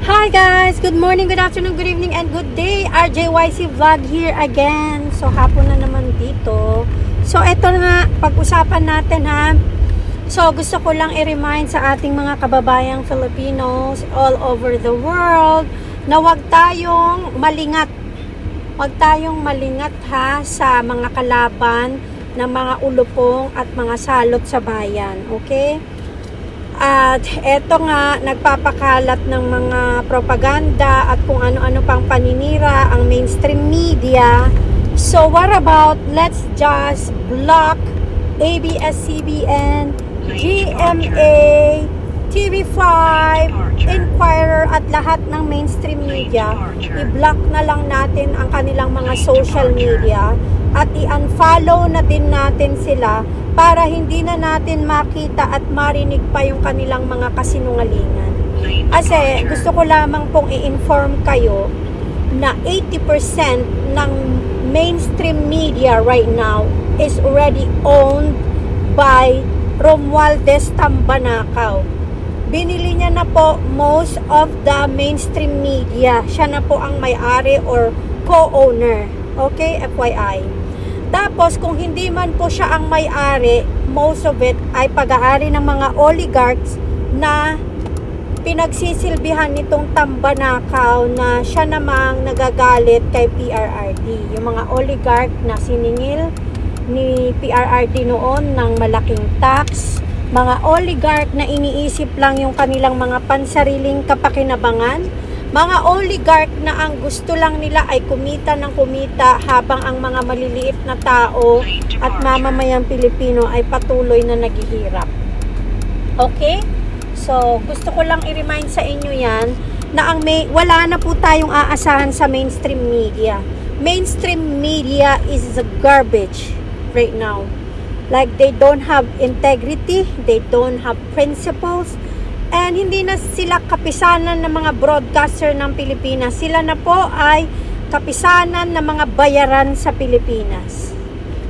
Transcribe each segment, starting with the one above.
Hi guys! Good morning, good afternoon, good evening, and good day! RJYC Vlog here again. So, hapon na naman dito. So, eto nga, pag-usapan natin ha. So, gusto ko lang i-remind sa ating mga kababayang Filipinos all over the world na huwag tayong malingat. Huwag tayong malingat ha sa mga kalaban ng mga ulupong at mga salot sa bayan. Okay? At eto nga, nagpapakalat ng mga propaganda at kung ano-ano pang paninira ang mainstream media. So what about, let's just block ABS-CBN, GMA, TV5, Inquirer at lahat ng mainstream media. I-block na lang natin ang kanilang mga social media at i-unfollow na din natin sila para hindi na natin makita at marinig pa yung kanilang mga kasinungalingan. Kasi gusto ko lamang pong i-inform kayo na 80% ng mainstream media right now is already owned by Romualdez Tambanakaw. Binili niya na po most of the mainstream media. Siya na po ang may-ari or co-owner. Okay, FYI. Tapos, kung hindi man po siya ang may-ari, most of it ay pag-aari ng mga oligarchs na pinagsisilbihan nitong Tambanakaw na siya namang nagagalit kay PRRD. Yung mga oligarch na siningil ni PRRD noon ng malaking tax, mga oligarch na iniisip lang yung kanilang mga pansariling kapakinabangan, mga oligarch na ang gusto lang nila ay kumita ng kumita habang ang mga maliliit na tao at mamamayang Pilipino ay patuloy na naghihirap. Okay? So, gusto ko lang i-remind sa inyo yan na wala na po tayong aasahan sa mainstream media. Mainstream media is the garbage right now. Like, they don't have integrity, they don't have principles, and hindi na sila kapisanan ng mga broadcaster ng Pilipinas. Sila na po ay kapisanan ng mga bayaran sa Pilipinas.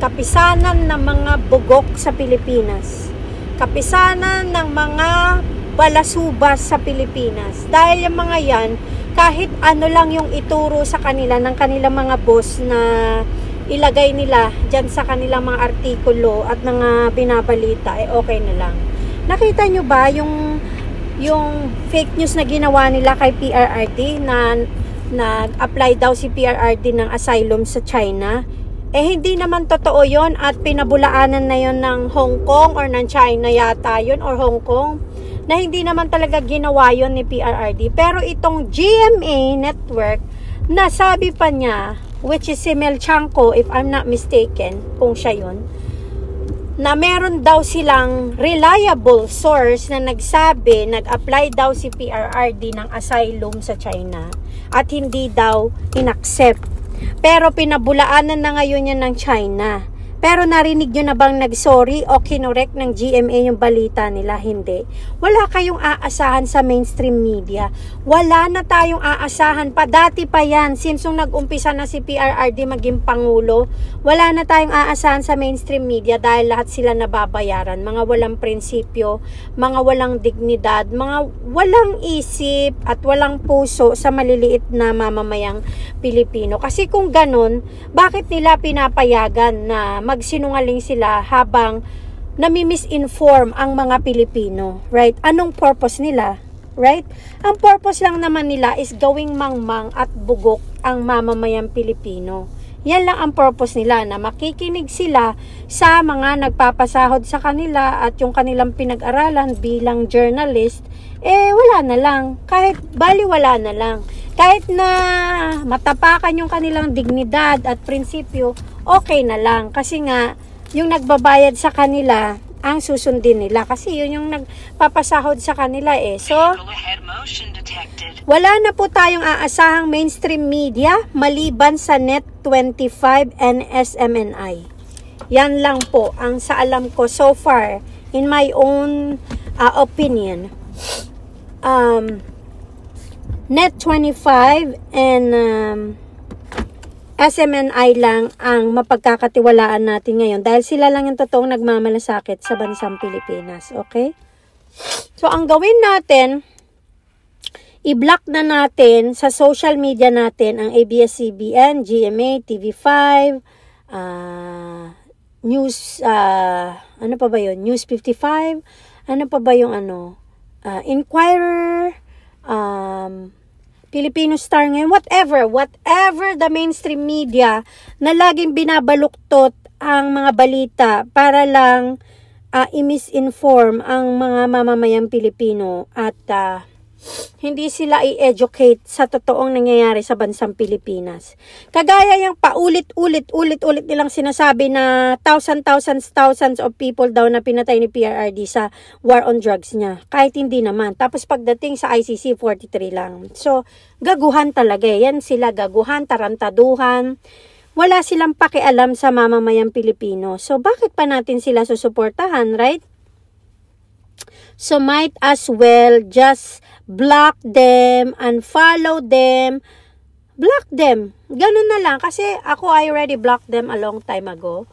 Kapisanan ng mga bugok sa Pilipinas. Kapisanan ng mga balasubas sa Pilipinas. Dahil yung mga yan, kahit ano lang yung ituro sa kanila ng kanilang mga boss na ilagay nila dyan sa kanilang mga artikulo at mga binabalita, eh okay na lang. Nakita nyo ba yung fake news na ginawa nila kay PRRD na nag-apply daw si PRRD ng asylum sa China? Eh hindi naman totoo yon at pinabulaanan na yon ng Hong Kong or ng China yata yon or Hong Kong na hindi naman talaga ginawa yon ni PRRD. Pero itong GMA network, nasabi pa niya, which is si Mel Chanco, if I'm not mistaken, kung siya yun, na meron daw silang reliable source na nagsabi, nag-apply daw si PRRD ng asylum sa China at hindi daw inaccept. Pero pinabulaanan na ngayon yan ng China. Pero narinig nyo na bang nag-sorry o kinorek ng GMA yung balita nila? Hindi. Wala kayong aasahan sa mainstream media. Wala na tayong aasahan pa. Dati pa yan. Since nung nag-umpisa na si PRRD maging Pangulo, wala na tayong aasahan sa mainstream media dahil lahat sila nababayaran. Mga walang prinsipyo, mga walang dignidad, mga walang isip at walang puso sa maliliit na mamamayang Pilipino. Kasi kung ganun, bakit nila pinapayagan na magsinungaling sila habang nami-misinform ang mga Pilipino, right? Anong purpose nila, right? Ang purpose lang naman nila is gawing mangmang at bugok ang mamamayang Pilipino. Yan lang ang purpose nila, na makikinig sila sa mga nagpapasahod sa kanila at yung kanilang pinag-aralan bilang journalist, eh wala na lang. Kahit baliwala na lang. Kahit na matapakan yung kanilang dignidad at prinsipyo, okay na lang. Kasi nga, yung nagbabayad sa kanila, ang susundin nila. Kasi yun yung nagpapasahod sa kanila eh. So, wala na po tayong aasahang mainstream media maliban sa Net25 and SMNI. Yan lang po ang sa alam ko so far, in my own opinion. Net25 and SMNI lang ang mapagkakatiwalaan natin ngayon dahil sila lang yung totoong nagmamalasakit sa bansang Pilipinas. Okay? So, ang gawin natin, i-block na natin sa social media natin ang ABS-CBN, GMA, TV5, News, ano pa ba yun? News 55, ano pa ba yung Inquirer, Filipino Star ngayon, whatever the mainstream media na laging binabaluktot ang mga balita para lang i-misinform ang mga mamamayang Pilipino at hindi sila i-educate sa totoong nangyayari sa bansang Pilipinas. Kagaya yung paulit-ulit nilang sinasabi na thousands of people daw na pinatay ni PRRD sa war on drugs niya. Kahit hindi naman. Tapos pagdating sa ICC, 43 lang. So, gaguhan talaga. Yan sila, gaguhan, tarantaduhan. Wala silang pakialam sa mamamayang Pilipino. So, bakit pa natin sila susuportahan, right? So, might as well just block them, unfollow them, block them. Ganun na lang. Kasi ako, I already blocked them a long time ago.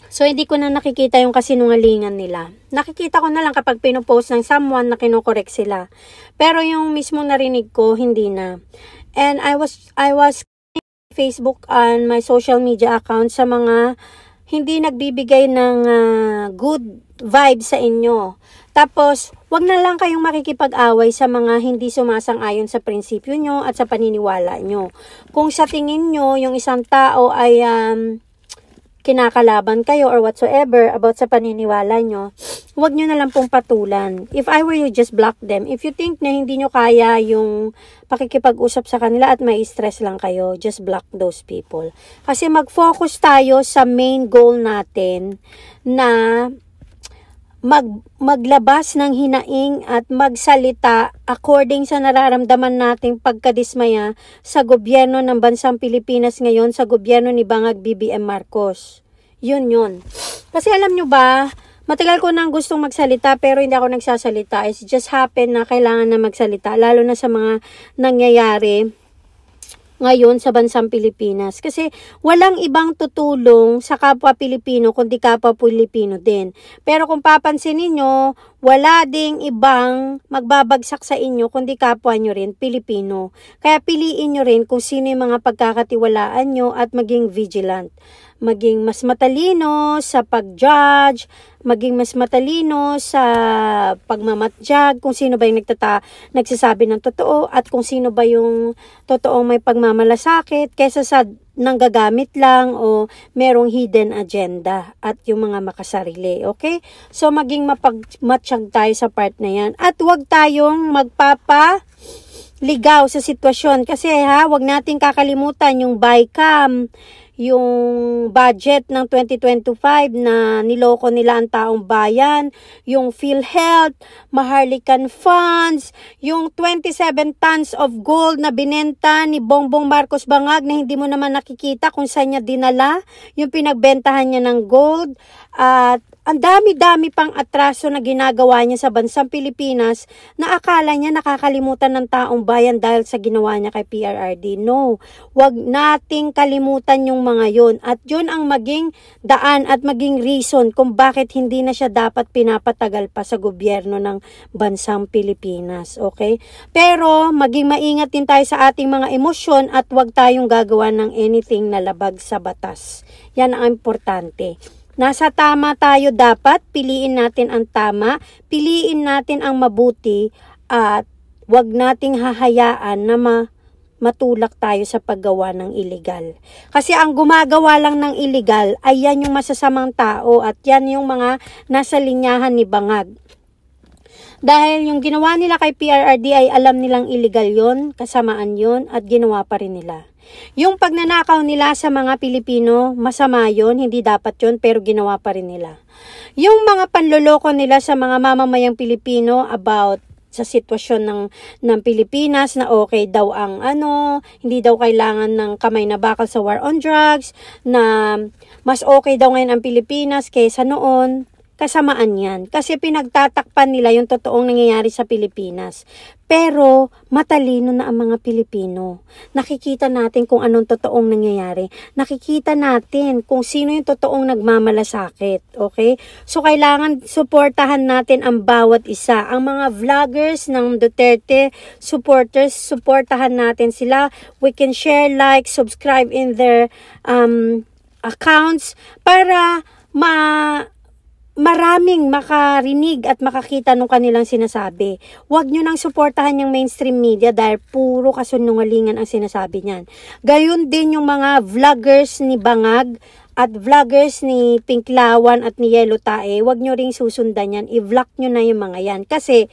So, hindi ko na nakikita yung kasinungalingan nila. Nakikita ko na lang kapag pinopost ng someone na kinokorek sila. Pero yung mismo narinig ko, hindi na. And I was Facebook and my social media account sa mga hindi nagbibigay ng good vibes sa inyo. Tapos, wag na lang kayong makikipag-away sa mga hindi sumasang-ayon sa prinsipyo nyo at sa paniniwala nyo. Kung sa tingin nyo, yung isang tao ay kinakalaban kayo or whatsoever about sa paniniwala nyo, wag nyo na lang pong patulan. If I were you, just block them. If you think na hindi nyo kaya yung pakikipag-usap sa kanila at may stress lang kayo, just block those people. Kasi mag-focus tayo sa main goal natin na maglabas ng hinaing at magsalita according sa nararamdaman nating pagkadismaya sa gobyerno ng bansang Pilipinas ngayon, sa gobyerno ni Bangag BBM Marcos. Yun. Kasi alam nyo ba, matagal ko nang gustong magsalita pero hindi ako nagsasalita. It just happen na kailangan na magsalita, lalo na sa mga nangyayari ngayon sa bansang Pilipinas. Kasi walang ibang tutulong sa kapwa Pilipino kundi kapwa Pilipino din. Pero kung papansin niyo, wala ding ibang magbabagsak sa inyo kundi kapwa nyo rin, Pilipino. Kaya piliin nyo rin kung sino yung mga pagkakatiwalaan nyo at maging vigilant. Maging mas matalino sa pag-judge, maging mas matalino sa pagmamatjag, kung sino ba yung nagsasabi ng totoo at kung sino ba yung totoong may pagmamalasakit kaysa sa nanggagamit lang o merong hidden agenda at yung mga makasarili, okay? So, maging mapagmatsyag tayo sa part na yan at huwag tayong magpapaligaw sa sitwasyon kasi wag nating kakalimutan yung BICAM, yung budget ng 2025 na niloko nila ang taong bayan, yung PhilHealth, Maharlikan Funds, yung 27 tons of gold na binenta ni Bongbong Marcos Bangag na hindi mo naman nakikita kung saan niya dinala, yung pinagbentahan niya ng gold, at ang dami-dami pang atraso na ginagawa niya sa bansang Pilipinas na akala niya nakakalimutan ng taong bayan dahil sa ginawa niya kay PRRD. No, wag nating kalimutan yung mga yun. At yun ang maging daan at maging reason kung bakit hindi na siya dapat pinapatagal pa sa gobyerno ng bansang Pilipinas. Okay? Pero maging maingat din tayo sa ating mga emosyon at wag tayong gagawa ng anything na labag sa batas. Yan ang importante. Nasa tama tayo dapat, piliin natin ang tama, piliin natin ang mabuti at wag nating hahayaan na matulak tayo sa paggawa ng illegal. Kasi ang gumagawa lang ng illegal ay yan yung masasamang tao at yan yung mga nasa linyahan ni Bangag. Dahil yung ginawa nila kay PRRD ay alam nilang illegal yon, kasamaan yon at ginawa pa rin nila. Yung pagnanakaw nila sa mga Pilipino, masama yon, hindi dapat yon, pero ginawa pa rin nila. Yung mga panloloko nila sa mga mamamayang Pilipino about sa sitwasyon ng Pilipinas na okay daw ang hindi daw kailangan ng kamay na bakal sa war on drugs, na mas okay daw ngayon ang Pilipinas kaysa noon. kasamaan yan. Kasi pinagtatakpan nila yung totoong nangyayari sa Pilipinas. Pero matalino na ang mga Pilipino. Nakikita natin kung anong totoong nangyayari. Nakikita natin kung sino yung totoong nagmamalasakit. Okay? So kailangan suportahan natin ang bawat isa. Ang mga vloggers ng Duterte supporters, suportahan natin sila. We can share, like, subscribe in their accounts para maraming makarinig at makakita nung kanilang sinasabi. Huwag nyo nang suportahan yung mainstream media dahil puro kasunungalingan ang sinasabi niyan. Gayon din yung mga vloggers ni Bangag at vloggers ni Pinklawan at ni Yelo Tae. Huwag nyo ring susundan yan. I-vlog nyo na yung mga yan. Kasi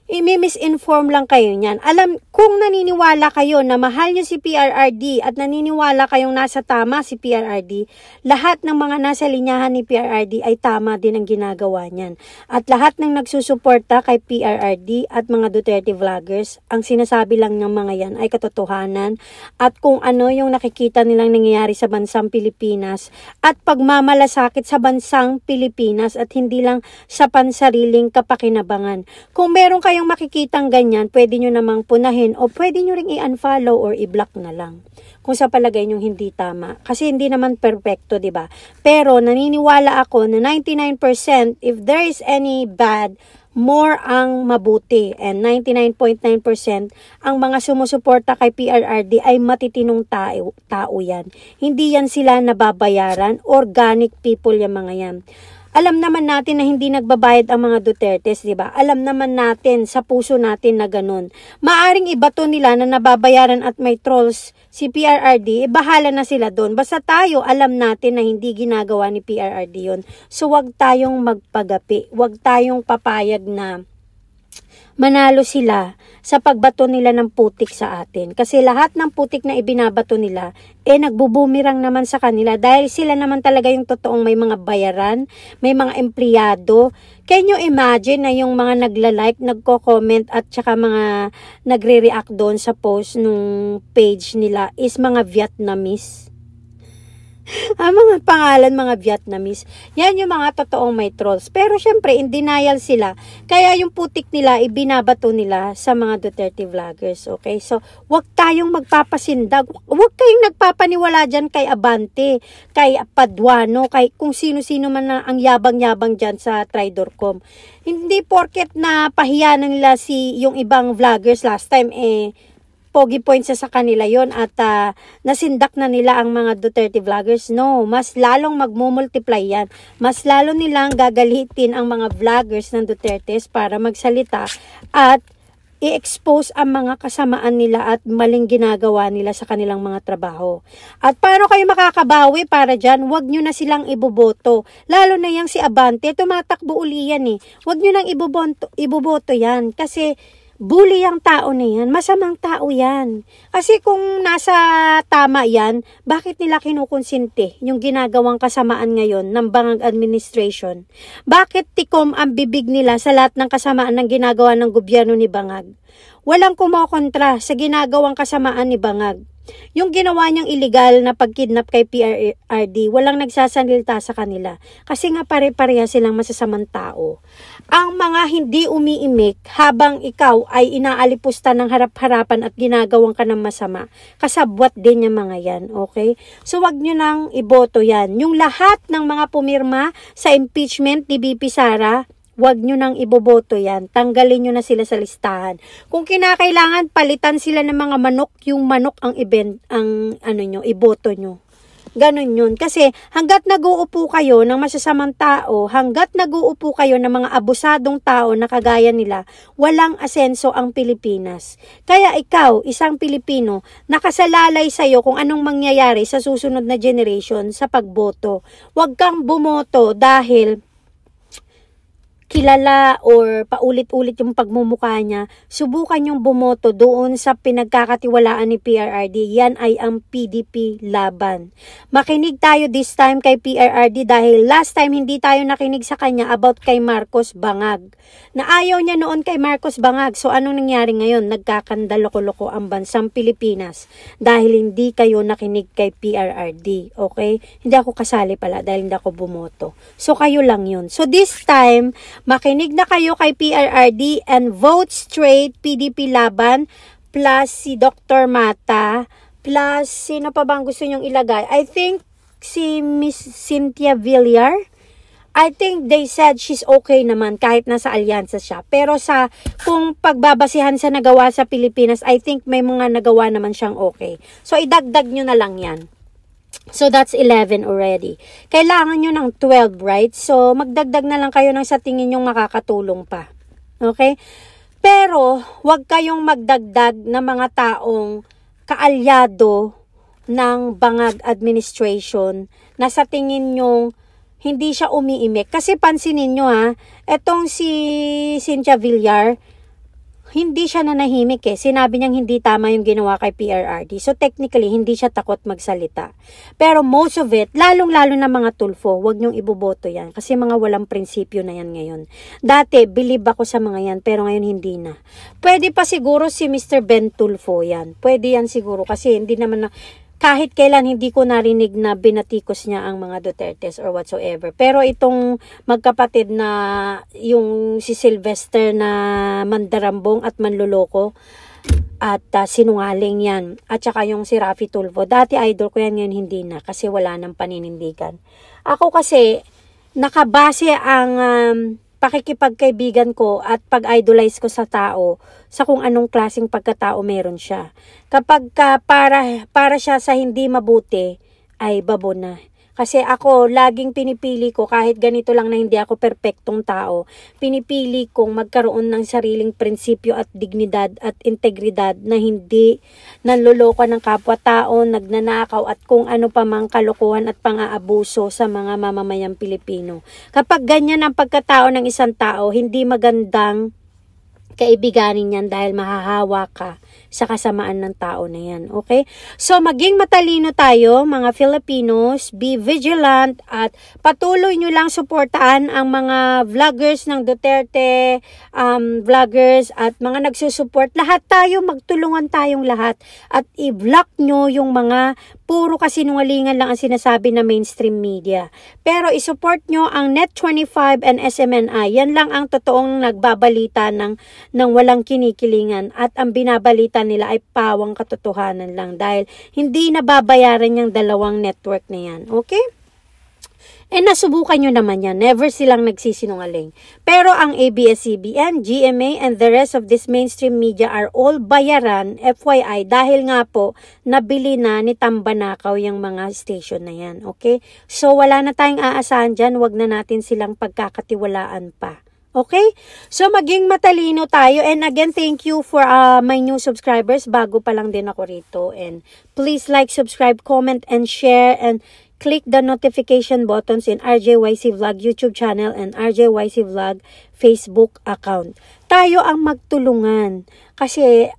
i-misinform lang kayo niyan. Kung naniniwala kayo na mahal nyo si PRRD at naniniwala kayong nasa tama si PRRD, lahat ng mga nasa linyahan ni PRRD ay tama din ang ginagawa niyan. At lahat ng nagsusuporta kay PRRD at mga Duterte vloggers, ang sinasabi lang ng mga yan ay katotohanan at kung ano yung nakikita nilang nangyayari sa bansang Pilipinas at pagmamalasakit sa bansang Pilipinas at hindi lang sa pansariling kapakinabangan. Kung meron kayong makikitang ganyan, pwede nyo namang punahin o pwede nyo ring i-unfollow or i-block na lang kung sa palagay nyo hindi tama. Kasi hindi naman perfecto, di ba? Pero naniniwala ako na 99% if there is any bad, more ang mabuti. And 99.9% ang mga sumusuporta kay PRRD ay matitinong tao yan. Hindi yan sila nababayaran. Organic people yung mga yan. Alam naman natin na hindi nagbabayad ang mga Dutertes, di ba? Alam naman natin sa puso natin na ganun. Maaring ibato nila na nababayaran at may trolls si PRRD, bahala na sila doon. Basta tayo, alam natin na hindi ginagawa ni PRRD yun. So, wag tayong magpagapi. Wag tayong papayag na manalo sila sa pagbato nila ng putik sa atin. Kasi lahat ng putik na ibinabato nila, nagbubumirang naman sa kanila dahil sila naman talaga yung totoong may mga bayaran, may mga empleyado. Can you imagine na yung mga nagla-like, nagko-comment at saka mga nagre-react doon sa post nung page nila is mga Vietnamese? Ang mga pangalan, mga Vietnamese, yan yung mga totoong may trolls. Pero syempre, in denial sila. Kaya yung putik nila, ibinabato nila sa mga Duterte vloggers. Okay? So, wag tayong magpapasindag. Wag kayong nagpapaniwala dyan kay Abante, kay Paduano, kay kung sino-sino man na ang yabang-yabang dyan sa Tridorcom. Hindi porket na pahiya na nila yung ibang vloggers last time, pogi points sa kanila yon at nasindak na nila ang mga Duterte vloggers. No, mas lalong magmumultiply yan. Mas lalo nilang gagalitin ang mga vloggers ng Dutertes para magsalita at i-expose ang mga kasamaan nila at maling ginagawa nila sa kanilang mga trabaho. At paano kayo makakabawi para dyan? Huwag nyo na silang iboboto. Lalo na yang si Abante, tumatakbo uli yan eh. Huwag nyo nang iboboto yan kasi bully ang tao na yan. Masamang tao yan. Kasi kung nasa tama yan, bakit nila kinukonsinte yung ginagawang kasamaan ngayon ng Bangag administration? Bakit tikom ang bibig nila sa lahat ng kasamaan ng ginagawa ng gobyerno ni Bangag? Walang kumokontra sa ginagawang kasamaan ni Bangag. Yung ginawa niyang illegal na pagkidnap kay PRRD, walang nagsasalita sa kanila. Kasi nga pare-pareha silang masasamang tao. Ang mga hindi umiimik habang ikaw ay inaalipusta ng harap-harapan at ginagawang ka ng masama, kasabwat din yung mga yan, okay? So wag nyo nang iboto yan. Yung lahat ng mga pumirma sa impeachment ni BP Sara, wag nyo nang iboboto yan. Tanggalin nyo na sila sa listahan. Kung kinakailangan, palitan sila ng mga manok, yung manok ang iboto nyo. Ganon yun. Kasi hanggat nag-uupo kayo ng masasamang tao, hanggat nag-uupo kayo ng mga abusadong tao na kagaya nila, walang asenso ang Pilipinas. Kaya ikaw, isang Pilipino, nakasalalay sa'yo kung anong mangyayari sa susunod na generation sa pagboto. Huwag kang bumoto dahil kilala or paulit-ulit yung pagmumukha niya, subukan yung bumoto doon sa pinagkakatiwalaan ni PRRD. Yan ay ang PDP laban. Makinig tayo this time kay PRRD dahil last time hindi tayo nakinig sa kanya about kay Marcos Bangag. Na ayaw niya noon kay Marcos Bangag. So anong nangyari ngayon? Nagkakandaloko-loko ang bansang Pilipinas dahil hindi kayo nakinig kay PRRD. Okay? Hindi ako kasali pala dahil hindi ako bumoto. So kayo lang yun. So this time, makinig na kayo kay PRRD and vote straight PDP laban plus si Dr. Mata plus sino pa bang gusto nyong ilagay? I think si Miss Cynthia Villar. I think they said she's okay naman kahit nasa alyansa siya. Pero sa kung pagbabasihan sa nagawa sa Pilipinas, I think may mga nagawa naman siyang okay. So idagdag nyo na lang yan. So, that's 11 already. Kailangan nyo ng 12, right? So, magdagdag na lang kayo ng sa tingin nyong makakatulong pa. Okay? Pero, wag kayong magdagdag ng mga taong kaalyado ng Bangag administration na sa tingin nyong hindi siya umiimik. Kasi pansinin nyo etong si Cynthia Villar, hindi siya nanahimik Sinabi niyang hindi tama yung ginawa kay PRRD. So technically, hindi siya takot magsalita. Pero most of it, lalong-lalo na mga tulfo, wag niyong iboboto yan. Kasi mga walang prinsipyo na yan ngayon. Dati, believe ako sa mga yan, pero ngayon hindi na. Pwede pa siguro si Mr. Ben Tulfo yan. Pwede yan siguro kasi hindi naman na... Kahit kailan hindi ko narinig na binatikos niya ang mga Dutertes or whatsoever. Pero itong magkapatid na yung si Sylvester na mandarambong at manluloko at sinungaling yan. At saka yung si Raffy Tulfo. Dati idol ko yan, ngayon hindi na kasi wala nang paninindigan. Ako kasi nakabase ang pakikipagkaibigan ko at pag-idolize ko sa tao sa kung anong klaseng pagkatao meron siya. Kapag para siya sa hindi mabuti, ay babo na. Kasi ako, laging pinipili ko, kahit ganito lang na hindi ako perpektong tao, pinipili kong magkaroon ng sariling prinsipyo at dignidad at integridad na hindi nanloloko ng kapwa-tao, nagnanakaw at kung ano pa mang kalokohan at pang-aabuso sa mga mamamayang Pilipino. Kapag ganyan ang pagkatao ng isang tao, hindi magandang kaibiganin yan dahil mahahawa ka sa kasamaan ng tao na yan. Okay? So, maging matalino tayo, mga Filipinos. Be vigilant at patuloy nyo lang suportaan ang mga vloggers ng Duterte, vloggers at mga nagsusupport. Lahat tayo, magtulungan tayong lahat. At i-block nyo yung mga puro kasinungalingan lang ang sinasabi na mainstream media. Pero isupport nyo ang Net25 and SMNI. Yan lang ang totoong nagbabalita ng walang kinikilingan at ang binabalita nila ay pawang katotohanan lang dahil hindi nababayaran yung dalawang network na yan. Okay? Nasubukan nyo naman yan. Never silang nagsisinungaling. Pero ang ABS-CBN, GMA, and the rest of this mainstream media are all bayaran, FYI, dahil nga po, nabili na ni Tambanakaw yung mga station na yan. Okay? So, wala na tayong aasahan dyan. Wag na natin silang pagkakatiwalaan pa. Okay? So, maging matalino tayo. And again, thank you for my new subscribers. Bago pa lang din ako rito. And please like, subscribe, comment, and share. And click the notification buttons in RJYC Vlog YouTube channel and RJYC Vlog Facebook account. Tayo ang magtulungan. Kasi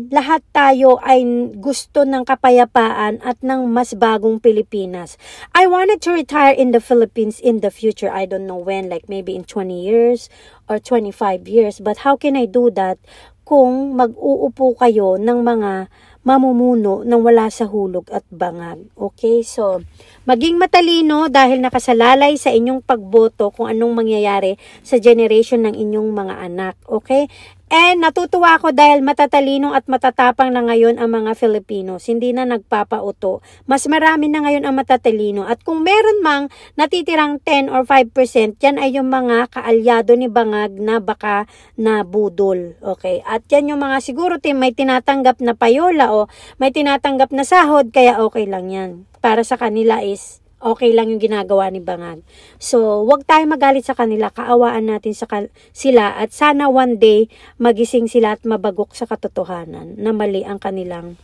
lahat tayo ay gusto ng kapayapaan at ng mas bagong Pilipinas. I wanted to retire in the Philippines in the future. I don't know when, like maybe in 20 years or 25 years. But how can I do that kung mag-uupo kayo ng mga mamumuno nang wala sa hulog at bangag? Okay, so maging matalino dahil nakasalalay sa inyong pagboto kung anong mangyayari sa generation ng inyong mga anak. Okay? And natutuwa ako dahil matatalino at matatapang na ngayon ang mga Filipinos. Hindi na nagpapauto. Mas marami na ngayon ang matatalino. At kung meron mang natitirang 10 or 5%, yan ay yung mga kaalyado ni Bangag na baka na budol. Okay? At yan yung mga siguro may tinatanggap na payola o may tinatanggap na sahod, kaya okay lang yan. Para sa kanila is okay lang yung ginagawa ni Bangag. So, wag tayo magalit sa kanila. Kaawaan natin sila at sana one day magising sila at mabagok sa katotohanan na mali ang kanilang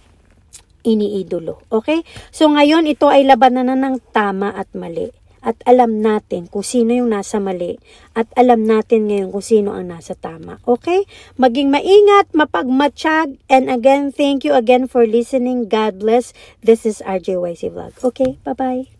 iniidolo. Okay? So, ngayon ito ay labanan na ng tama at mali. at alam natin kung sino yung nasa mali at alam natin ngayon kung sino ang nasa tama. Okay? Maging maingat, mapagmatsyag, and again, thank you again for listening. God bless. This is RJYC Vlog. Okay? Bye-bye.